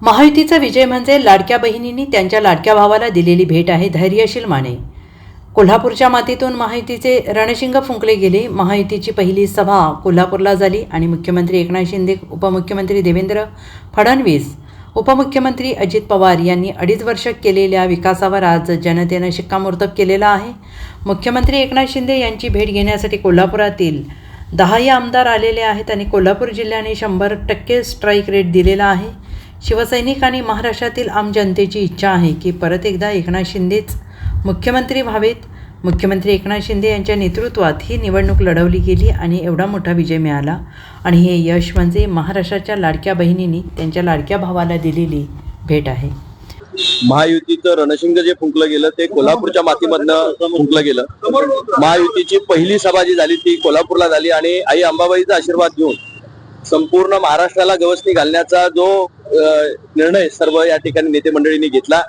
महायुतीचा विजय म्हणजे लाडक्या बहिणींनी त्यांच्या लाडक्या भावाला दिलेली भेट आहे, धैर्यशील माने. कोल्हापूरच्या मातीतून महायुतीचे रणशिंग फुंकले गेले. महायुतीची पहिली सभा कोल्हापूरला झाली आणि मुख्यमंत्री एकनाथ शिंदे, उपमुख्यमंत्री देवेंद्र फडणवीस, उपमुख्यमंत्री अजित पवार यांनी 2.5 वर्ष केलेल्या विकासावर आज जनतेनं शिक्कामोर्तब केलेला आहे. मुख्यमंत्री एकनाथ शिंदे यांची भेट घेण्यासाठी कोल्हापुरातील 10 आमदार आलेले आहेत आणि कोल्हापूर जिल्ह्याने 100% स्ट्राईक रेट दिलेला आहे. शिवसैनिक आणि महाराष्ट्रातील आम जनतेची इच्छा आहे की परत एकदा एकनाथ शिंदेच मुख्यमंत्री व्हावेत. मुख्यमंत्री एकनाथ शिंदे यांच्या नेतृत्वात ही निवडणूक लढवली गेली आणि एवढा मोठा विजय मिळाला आणि हे यश म्हणजे महाराष्ट्राच्या लाडक्या बहिणींनी त्यांच्या लाडक्या भावाला दिलेली भेट आहे. महायुतीचं रणशिंग जे फुंकलं गेलं ते कोल्हापूरच्या मातीमधनं फुंकलं गेलं. महायुतीची पहिली सभा जी झाली ती कोल्हापूरला झाली आणि आई अंबाबाईचा आशीर्वाद घेऊन संपूर्ण महाराष्ट्राला गवसणी घालण्याचा जो निर्णय सर्व या ठिकाणी नेते मंडळींनी घेतला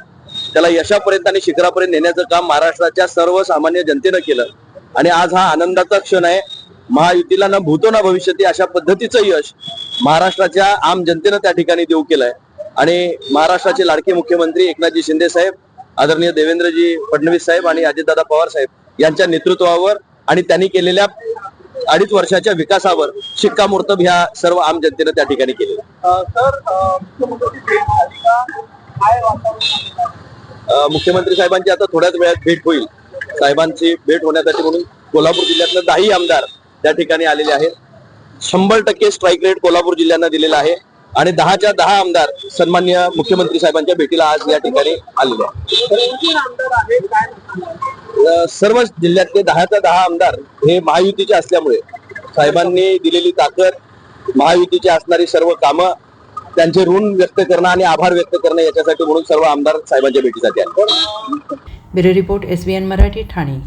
त्याला यशापर्यंत आणि शिखरापर्यंत नेण्याचं काम महाराष्ट्राच्या सर्वसामान्य जनतेनं केलं आणि आज हा आनंदाचा क्षण आहे. महायुतीला न भूतो ना भविष्यती अशा पद्धतीचं यश महाराष्ट्राच्या आम जनतेनं त्या ठिकाणी देऊ केलंय आणि महाराष्ट्राचे लाडके मुख्यमंत्री एकनाथजी शिंदे साहेब, आदरणीय देवेंद्रजी फडणवीस साहेब आणि अजितदादा पवार साहेब यांच्या नेतृत्वावर आणि त्यांनी केलेल्या 2.5 वर्षाच्या विकासावर शिक्कामोर्तब ह्या सर्व आम जनतेनं त्या ठिकाणी केले. मुख्यमंत्री साहेबांची आता थोड्याच वेळात भेट होईल. साहेबांची भेट होण्यासाठी म्हणून कोल्हापूर जिल्ह्यातले 10 आमदार त्या ठिकाणी आलेले आहेत. 100% स्ट्राईक रेट कोल्हापूर जिल्ह्यानं दिलेला आहे आणि 10च्या 10 आमदार सन्माननीय मुख्यमंत्री साहेबांच्या भेटीला आज या ठिकाणी आलेले आहेत. सर्व जिल्ह्यातले 10च्या 10 आमदार हे महायुतीचे असल्यामुळे साहेबांनी दिलेली ताकद, महायुतीची असणारी सर्व कामं, त्यांचे ऋण व्यक्त करणं आणि आभार व्यक्त करणं याच्यासाठी म्हणून सर्व आमदार साहेबांच्या भेटीसाठी आले. Bureau report SBN Marathi, Thane.